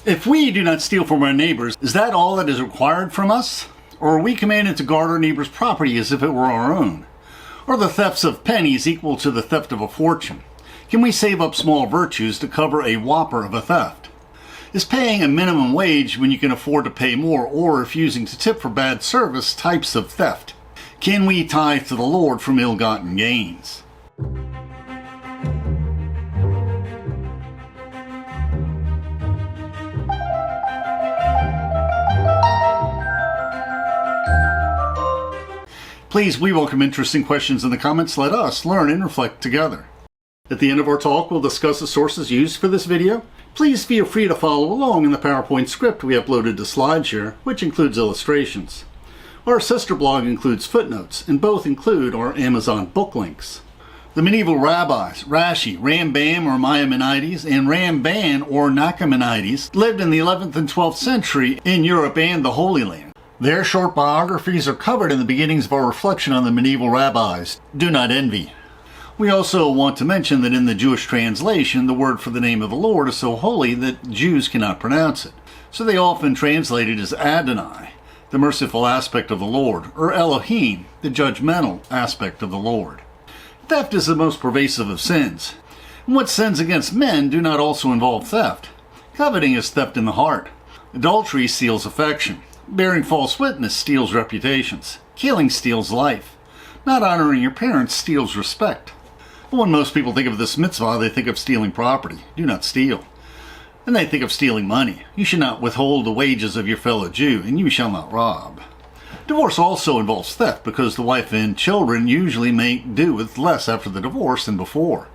If we do not steal from our neighbors, is that all that is required from us? Or are we commanded to guard our neighbor's property as if it were our own? Are the thefts of pennies equal to the theft of a fortune? Can we save up small virtues to cover a whopper of a theft? Is paying a minimum wage when you can afford to pay more, or refusing to tip for bad service, types of theft? Can we tithe to the Lord from ill-gotten gains? Please, we welcome interesting questions in the comments. Let us learn and reflect together. At the end of our talk, we'll discuss the sources used for this video. Please feel free to follow along in the PowerPoint script we uploaded to SlideShare, which includes illustrations. Our sister blog includes footnotes, and both include our Amazon book links. The medieval rabbis, Rashi, Rambam or Maimonides, and Ramban or Nachmanides lived in the 11th and 12th century in Europe and the Holy Land. Their short biographies are covered in the beginnings of our reflection on the medieval rabbis. Do not envy. We also want to mention that in the Jewish translation, the word for the name of the Lord is so holy that Jews cannot pronounce it. So they often translate it as Adonai, the merciful aspect of the Lord, or Elohim, the judgmental aspect of the Lord. Theft is the most pervasive of sins. And what sins against men do not also involve theft? Coveting is theft in the heart. Adultery steals affection. Bearing false witness steals reputations. Killing steals life. Not honoring your parents steals respect. But when most people think of this mitzvah, they think of stealing property. Do not steal. And they think of stealing money. You should not withhold the wages of your fellow Jew, and you shall not rob. Divorce also involves theft because the wife and children usually make do with less after the divorce than before.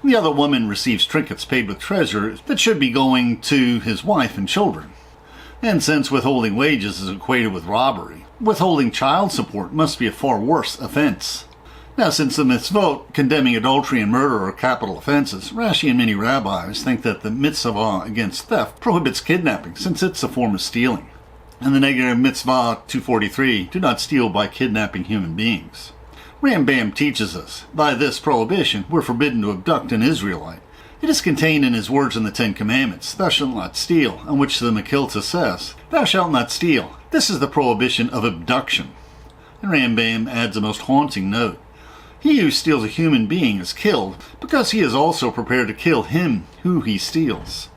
The other woman receives trinkets paid with treasure that should be going to his wife and children. And since withholding wages is equated with robbery, withholding child support must be a far worse offense. Now, since the mitzvot condemning adultery and murder are capital offenses, Rashi and many rabbis think that the mitzvah against theft prohibits kidnapping, since it's a form of stealing. And the negative mitzvah 243, do not steal by kidnapping human beings. Rambam teaches us, by this prohibition, we're forbidden to abduct an Israelite. It is contained in his words in the Ten Commandments, thou shalt not steal, on which the Makilta says, thou shalt not steal. This is the prohibition of abduction. And Rambam adds a most haunting note. He who steals a human being is killed, because he is also prepared to kill him who he steals.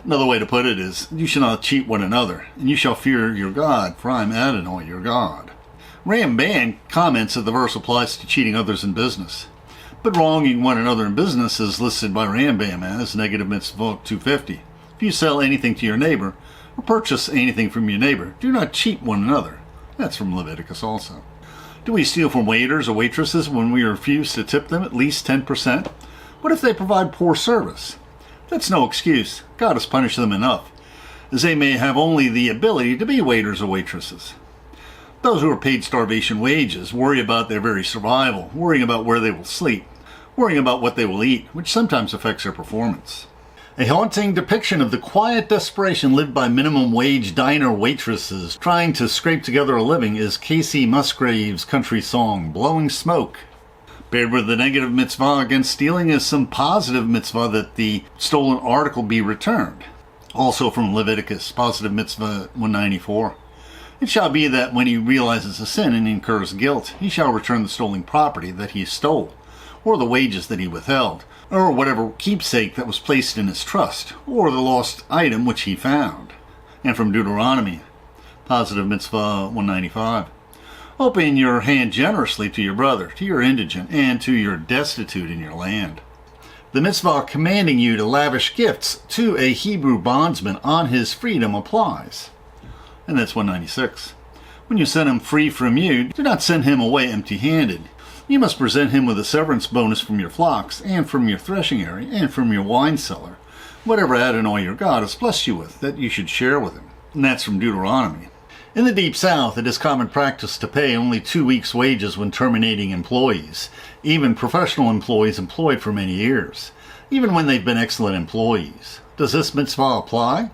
Another way to put it is, you shall not cheat one another, and you shall fear your God, for I am Adonai your God. Ramban comments that the verse applies to cheating others in business. But wronging one another in business is listed by Rambam as negative mitzvah 250. If you sell anything to your neighbor, or purchase anything from your neighbor, do not cheat one another. That's from Leviticus also. Do we steal from waiters or waitresses when we refuse to tip them at least 10%? What if they provide poor service? That's no excuse. God has punished them enough, as they may have only the ability to be waiters or waitresses. Those who are paid starvation wages worry about their very survival, worrying about where they will sleep, worrying about what they will eat, which sometimes affects their performance. A haunting depiction of the quiet desperation lived by minimum wage diner waitresses trying to scrape together a living is Casey Musgrave's country song, Blowing Smoke. Paired with the negative mitzvah against stealing is some positive mitzvah that the stolen article be returned. Also from Leviticus, positive mitzvah 194. It shall be that when he realizes a sin and incurs guilt, he shall return the stolen property that he stole, or the wages that he withheld, or whatever keepsake that was placed in his trust, or the lost item which he found. And from Deuteronomy, positive mitzvah 195. Open your hand generously to your brother, to your indigent, and to your destitute in your land. The mitzvah commanding you to lavish gifts to a Hebrew bondsman on his freedom applies. And that's 196. When you send him free from you, do not send him away empty-handed. You must present him with a severance bonus from your flocks, and from your threshing area, and from your wine cellar, whatever Adonai your God has blessed you with, that you should share with him. And that's from Deuteronomy. In the Deep South, it is common practice to pay only 2 weeks' wages when terminating employees, even professional employees employed for many years, even when they've been excellent employees. Does this mitzvah apply?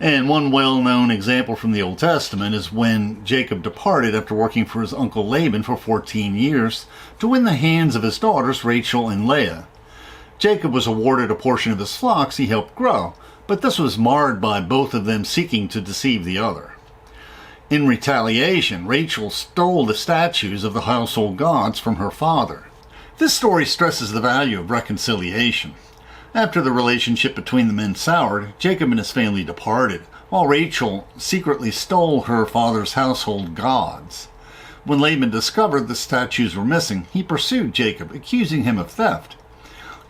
And one well-known example from the Old Testament is when Jacob departed after working for his uncle Laban for 14 years to win the hands of his daughters Rachel and Leah. Jacob was awarded a portion of his flocks he helped grow, but this was marred by both of them seeking to deceive the other. In retaliation, Rachel stole the statues of the household gods from her father. This story stresses the value of reconciliation. After the relationship between the men soured, Jacob and his family departed, while Rachel secretly stole her father's household gods. When Laban discovered the statues were missing, he pursued Jacob, accusing him of theft.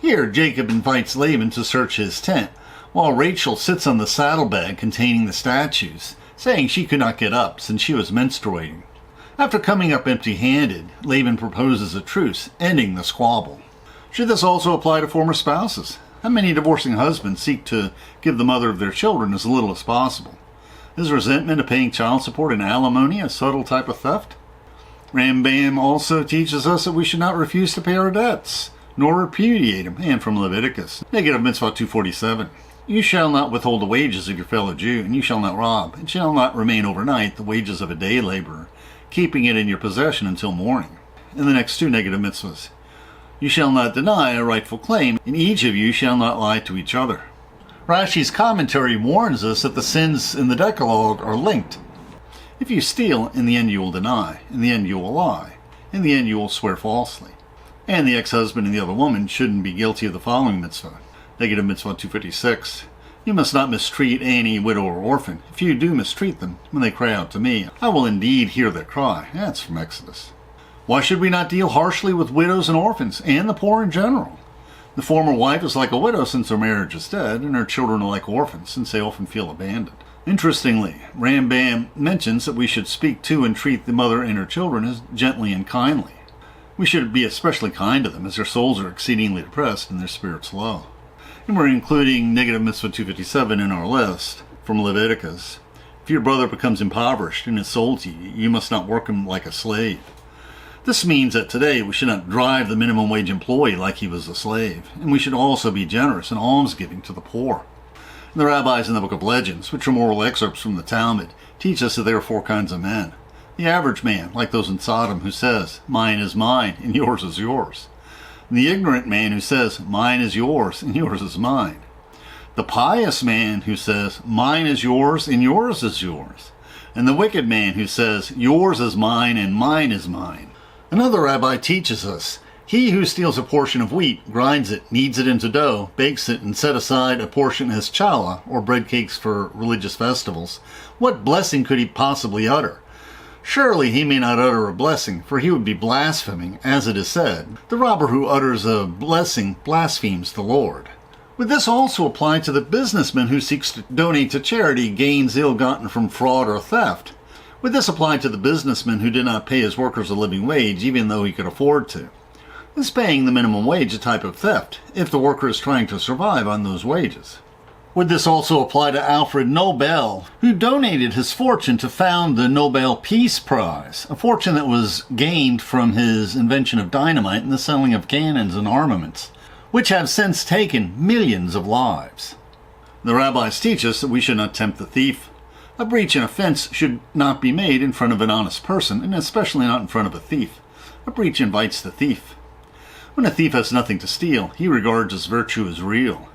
Here, Jacob invites Laban to search his tent, while Rachel sits on the saddlebag containing the statues, saying she could not get up since she was menstruating. After coming up empty-handed, Laban proposes a truce, ending the squabble. Should this also apply to former spouses? How many divorcing husbands seek to give the mother of their children as little as possible? Is resentment of paying child support and alimony a subtle type of theft? Rambam also teaches us that we should not refuse to pay our debts, nor repudiate them, and from Leviticus. Negative Mitzvah 247. You shall not withhold the wages of your fellow Jew, and you shall not rob, and shall not remain overnight the wages of a day laborer, keeping it in your possession until morning. And the next two negative mitzvahs. You shall not deny a rightful claim, and each of you shall not lie to each other. Rashi's commentary warns us that the sins in the Decalogue are linked. If you steal, in the end you will deny, in the end you will lie, in the end you will swear falsely. And the ex-husband and the other woman shouldn't be guilty of the following mitzvah. Negative Mitzvah 256. You must not mistreat any widow or orphan. If you do mistreat them, when they cry out to me, I will indeed hear their cry. That's from Exodus. Why should we not deal harshly with widows and orphans, and the poor in general? The former wife is like a widow since her marriage is dead, and her children are like orphans since they often feel abandoned. Interestingly, Rambam mentions that we should speak to and treat the mother and her children as gently and kindly. We should be especially kind to them, as their souls are exceedingly depressed and their spirits low. And we're including negative mitzvah 257 in our list from Leviticus. If your brother becomes impoverished and is sold to you, you must not work him like a slave. This means that today we should not drive the minimum wage employee like he was a slave, and we should also be generous in almsgiving to the poor. The rabbis in the Book of Legends, which are moral excerpts from the Talmud, teach us that there are four kinds of men. The average man, like those in Sodom, who says, mine is mine, and yours is yours. And the ignorant man who says, mine is yours, and yours is mine. The pious man who says, mine is yours, and yours is yours. And the wicked man who says, yours is mine, and mine is mine. Another rabbi teaches us, he who steals a portion of wheat, grinds it, kneads it into dough, bakes it, and set aside a portion as challah, or bread cakes for religious festivals, what blessing could he possibly utter? Surely he may not utter a blessing, for he would be blaspheming, as it is said, the robber who utters a blessing blasphemes the Lord. Would this also apply to the businessman who seeks to donate to charity gains ill-gotten from fraud or theft? Would this apply to the businessman who did not pay his workers a living wage even though he could afford to? Is paying the minimum wage a type of theft if the worker is trying to survive on those wages? Would this also apply to Alfred Nobel, who donated his fortune to found the Nobel Peace Prize, a fortune that was gained from his invention of dynamite and the selling of cannons and armaments, which have since taken millions of lives? The rabbis teach us that we should not tempt the thief. A breach and offense should not be made in front of an honest person, and especially not in front of a thief. A breach invites the thief. When a thief has nothing to steal, he regards his virtue as real.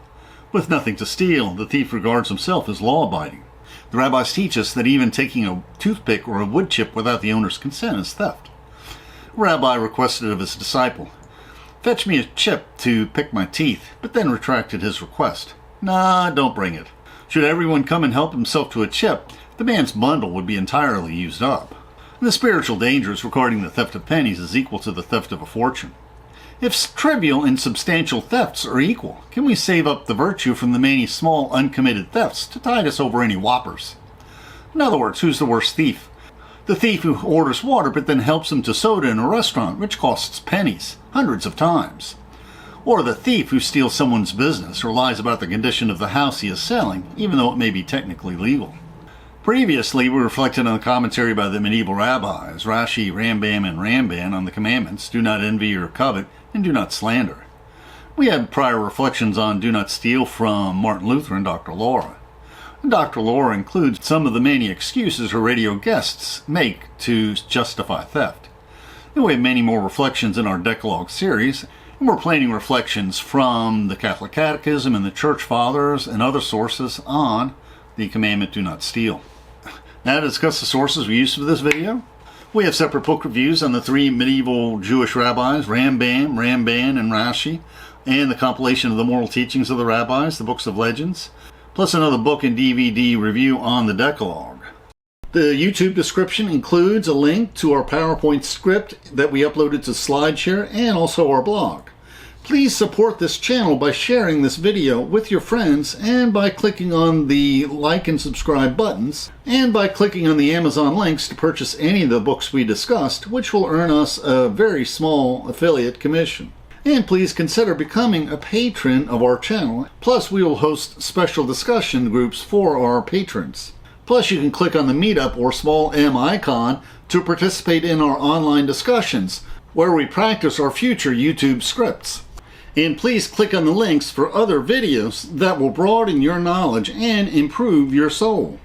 With nothing to steal, the thief regards himself as law-abiding. The rabbis teach us that even taking a toothpick or a wood chip without the owner's consent is theft. A rabbi requested of his disciple, "Fetch me a chip to pick my teeth," but then retracted his request. "Nah, don't bring it. Should everyone come and help himself to a chip, the man's bundle would be entirely used up." And the spiritual dangers regarding the theft of pennies is equal to the theft of a fortune. If trivial and substantial thefts are equal, can we save up the virtue from the many small uncommitted thefts to tide us over any whoppers? In other words, who's the worst thief? The thief who orders water but then helps him to soda in a restaurant, which costs pennies, hundreds of times. Or the thief who steals someone's business or lies about the condition of the house he is selling, even though it may be technically legal. Previously, we reflected on the commentary by the medieval rabbis, Rashi, Rambam, and Ramban on the commandments, do not envy or covet, and do not slander. We had prior reflections on do not steal from Martin Luther and Dr. Laura. And Dr. Laura includes some of the many excuses her radio guests make to justify theft. And we have many more reflections in our Decalogue series, and And we're planning reflections from the Catholic Catechism and the Church Fathers and other sources on the commandment, do not steal. Now to discuss the sources we used for this video, we have separate book reviews on the three medieval Jewish rabbis, Rambam, and Rashi, and the compilation of the moral teachings of the rabbis, the books of legends, plus another book and DVD review on the Decalogue. The YouTube description includes a link to our PowerPoint script that we uploaded to SlideShare and also our blog. Please support this channel by sharing this video with your friends and by clicking on the like and subscribe buttons and by clicking on the Amazon links to purchase any of the books we discussed, which will earn us a very small affiliate commission. And please consider becoming a patron of our channel. Plus, we will host special discussion groups for our patrons. Plus, you can click on the Meetup or small M icon to participate in our online discussions, where we practice our future YouTube scripts. And please click on the links for other videos that will broaden your knowledge and improve your soul.